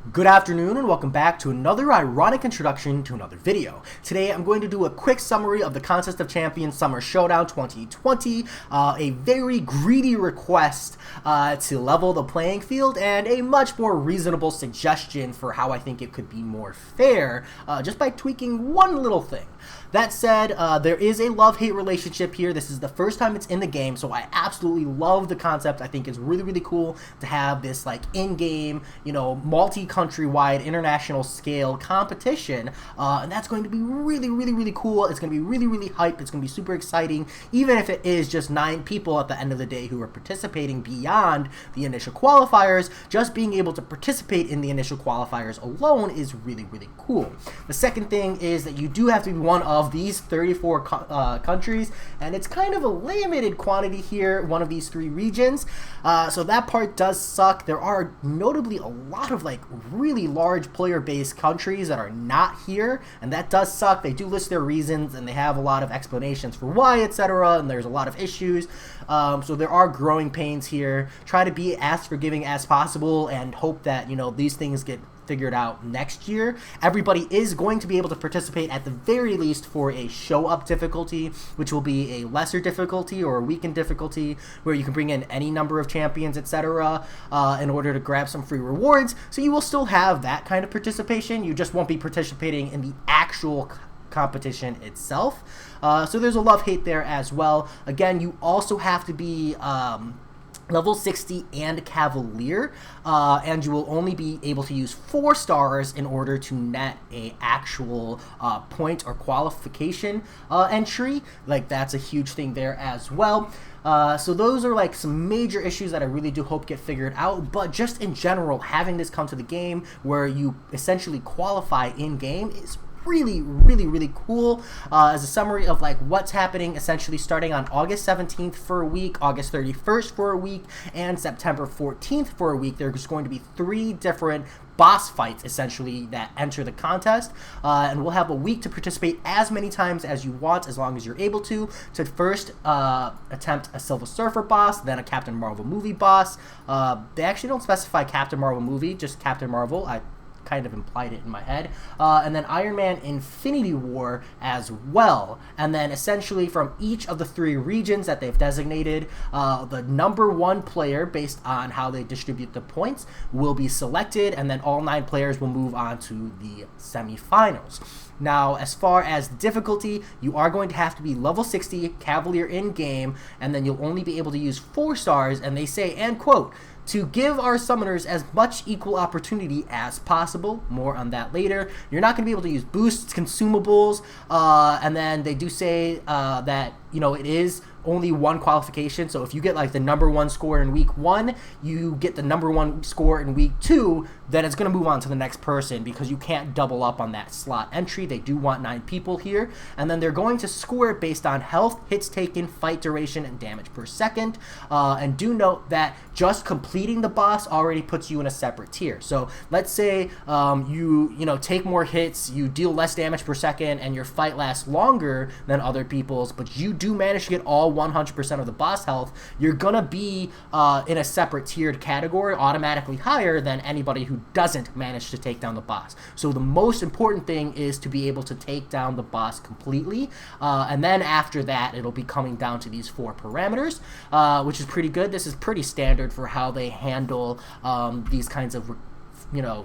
Good afternoon and welcome back to another ironic introduction to another video. Today I'm going to do a quick summary of the Contest of Champions Summer Showdown 2020, a very greedy request to level the playing field and a much more reasonable suggestion for how I think it could be more fair just by tweaking one little thing. That said, there is a love-hate relationship here. This is the first time it's in the game, so I absolutely love the concept. I think it's really, really cool to have this like in-game, multi-countrywide, international scale competition, and that's going to be really, really, really cool. It's going to be really, really hype. It's going to be super exciting, even if it is just 9 people at the end of the day who are participating beyond the initial qualifiers. Just being able to participate in the initial qualifiers alone is really, really cool. The second thing is that you do have to be one of these 34 countries, and it's kind of a limited quantity here, one of these 3 regions, so that part does suck. There are notably a lot of like really large player-based countries that are not here, and that does suck. They do list their reasons and they have a lot of explanations for why, etc., and there's a lot of issues, so there are growing pains here. Try to be as forgiving as possible and hope that these things get figured out next year. Everybody is going to be able to participate at the very least for a show up difficulty, which will be a lesser difficulty or a weakened difficulty where you can bring in any number of champions, etc., in order to grab some free rewards. So you will still have that kind of participation. You just won't be participating in the actual competition itself. So there's a love-hate there as well. Again, you also have to be level 60 and Cavalier, and you will only be able to use 4 stars in order to net a actual point or qualification entry. Like, that's a huge thing there as well. So those are like some major issues that I really do hope get figured out, but just in general, having this come to the game where you essentially qualify in-game is really, really, really cool. As a summary of like what's happening, essentially starting on August 17th for a week, August 31st for a week, and September 14th for a week, there's going to be 3 different boss fights essentially that enter the contest, and we'll have a week to participate as many times as you want, as long as you're able to first attempt a Silver Surfer boss, then a Captain Marvel movie boss. They actually don't specify Captain Marvel movie, just Captain Marvel. I kind of implied it in my head, and then Iron Man Infinity War as well. And then essentially from each of the 3 regions that they've designated, the number 1 player, based on how they distribute the points, will be selected, and then all 9 players will move on to the semifinals. Now, as far as difficulty, you are going to have to be level 60 Cavalier in-game, and then you'll only be able to use 4 stars, and they say, and quote, "to give our summoners as much equal opportunity as possible." More on that later. You're not going to be able to use boosts, consumables, and then they do say that, it is only 1 qualification. So if you get like the number 1 score in week 1, you get the number 1 score in week 2, then it's going to move on to the next person because you can't double up on that slot entry. They do want 9 people here, and then they're going to score it based on health, hits taken, fight duration, and damage per second. And do note that just completing the boss already puts you in a separate tier. So let's say you take more hits, you deal less damage per second, and your fight lasts longer than other people's, but you do manage to get all 100% of the boss health. You're gonna be in a separate tiered category, automatically higher than anybody who doesn't manage to take down the boss. So the most important thing is to be able to take down the boss completely, and then after that it'll be coming down to these 4 parameters, which is pretty good. This is pretty standard for how they handle these kinds of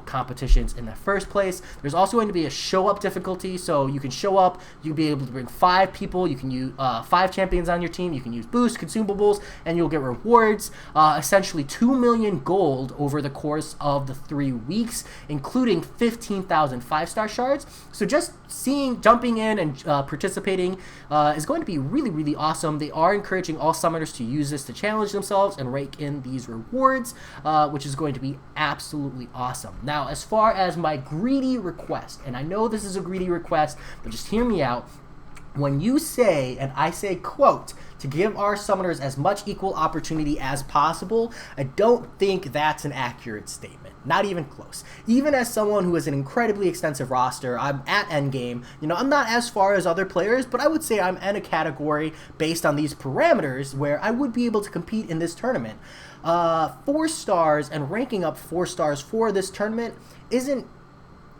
competitions in the first place. There's also going to be a show up difficulty, so you can show up, you'll be able to bring 5 people, you can use 5 champions on your team, you can use boosts, consumables, and you'll get rewards, essentially 2 million gold over the course of the 3 weeks, including 15,000 5-star shards. So just jumping in and participating is going to be really, really awesome. They are encouraging all summoners to use this to challenge themselves and rake in these rewards, which is going to be absolutely awesome. Now, as far as my greedy request, and I know this is a greedy request, but just hear me out. When you say, and I say, quote, "to give our summoners as much equal opportunity as possible," I don't think that's an accurate statement. Not even close. Even as someone who has an incredibly extensive roster, I'm at endgame. I'm not as far as other players, but I would say I'm in a category based on these parameters where I would be able to compete in this tournament. 4 stars and ranking up 4 stars for this tournament isn't,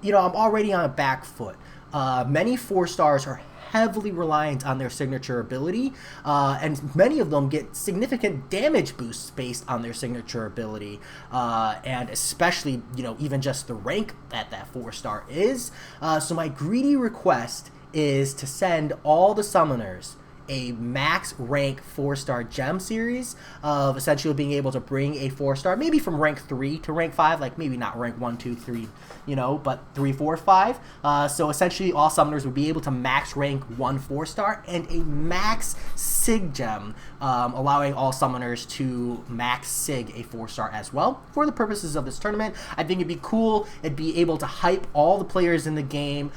I'm already on a back foot. Many 4 stars are heavily reliant on their signature ability, and many of them get significant damage boosts based on their signature ability, and especially, even just the rank that 4 star is. So my greedy request is to send all the summoners a max rank 4-star gem series of essentially being able to bring a 4-star, maybe from rank 3 to rank 5, like maybe not rank 1, 2, 3, but 3, 4, 5. So essentially all summoners would be able to max rank 1 4-star and a max sig gem, allowing all summoners to max sig a 4-star as well for the purposes of this tournament. I think it'd be cool. It'd be able to hype all the players in the game,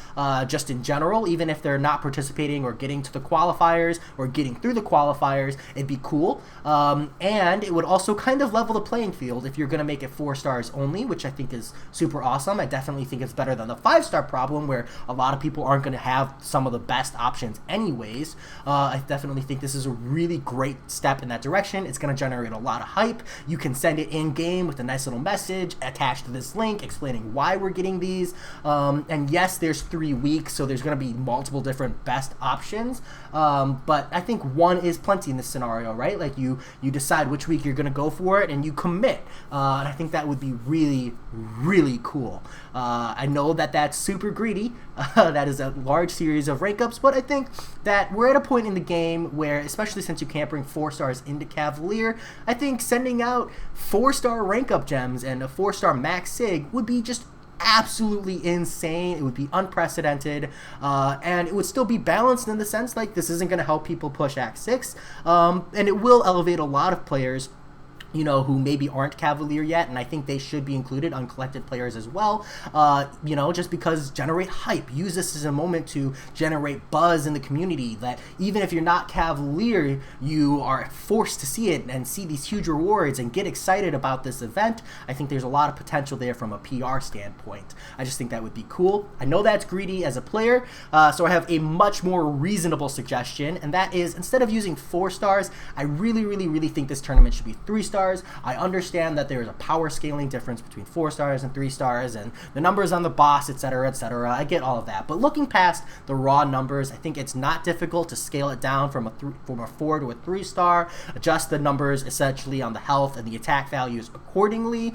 just in general, even if they're not participating or getting to the qualifiers or getting through the qualifiers. It'd be cool, and it would also kind of level the playing field if you're going to make it 4 stars only, which I think is super awesome. I definitely think it's better than the 5-star problem where a lot of people aren't going to have some of the best options anyways. I definitely think this is a really great step in that direction. It's going to generate a lot of hype. You can send it in game with a nice little message attached to this link explaining why we're getting these, and yes, there's 3 weeks, so there's going to be multiple different best options, but I think 1 is plenty in this scenario, right? Like you decide which week you're going to go for it and you commit, and I think that would be really, really cool. I know that that's super greedy. That is a large series of rank ups, but I think that we're at a point in the game where, especially since you can't bring 4 stars into Cavalier, I think sending out 4-star rank up gems and a 4-star max sig would be just absolutely insane. It would be unprecedented, and it would still be balanced in the sense like this isn't going to help people push Act 6, and it will elevate a lot of players who maybe aren't Cavalier yet, and I think they should be included, uncollected players as well, just because generate hype. Use this as a moment to generate buzz in the community that even if you're not Cavalier, you are forced to see it and see these huge rewards and get excited about this event. I think there's a lot of potential there from a PR standpoint. I just think that would be cool. I know that's greedy as a player, so I have a much more reasonable suggestion, and that is instead of using 4 stars, I really, really, really think this tournament should be 3 stars. I understand that there is a power scaling difference between 4 stars and 3 stars and the numbers on the boss, etc., etc. I get all of that. But looking past the raw numbers, I think it's not difficult to scale it down from a 4 to a 3 star, adjust the numbers essentially on the health and the attack values accordingly,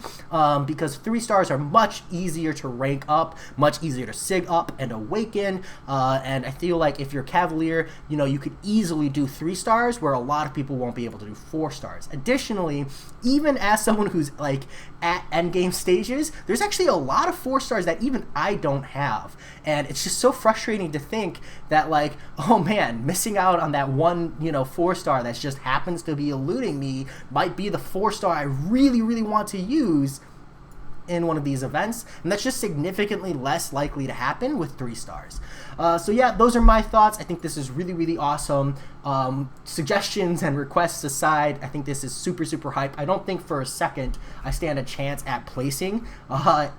because 3 stars are much easier to rank up, much easier to sig up and awaken, and I feel like if you're Cavalier, you could easily do 3 stars where a lot of people won't be able to do 4 stars. Additionally, even as someone who's like at endgame stages, there's actually a lot of 4 stars that even I don't have, and it's just so frustrating to think that like, oh man, missing out on that one 4 star that just happens to be eluding me might be the 4 star I really, really want to use in one of these events, and that's just significantly less likely to happen with 3 stars. So yeah, those are my thoughts. I think this is really, really awesome. Suggestions and requests aside, I think this is super, super hype. I don't think for a second I stand a chance at placing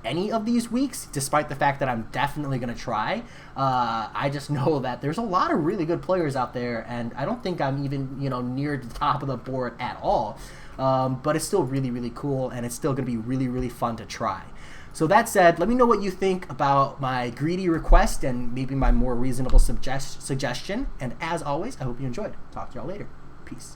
any of these weeks, despite the fact that I'm definitely going to try. I just know that there's a lot of really good players out there, and I don't think I'm even near the top of the board at all. But it's still really, really cool, and it's still going to be really, really fun to try. So that said, let me know what you think about my greedy request and maybe my more reasonable suggestion. And as always, I hope you enjoyed. Talk to y'all later. Peace.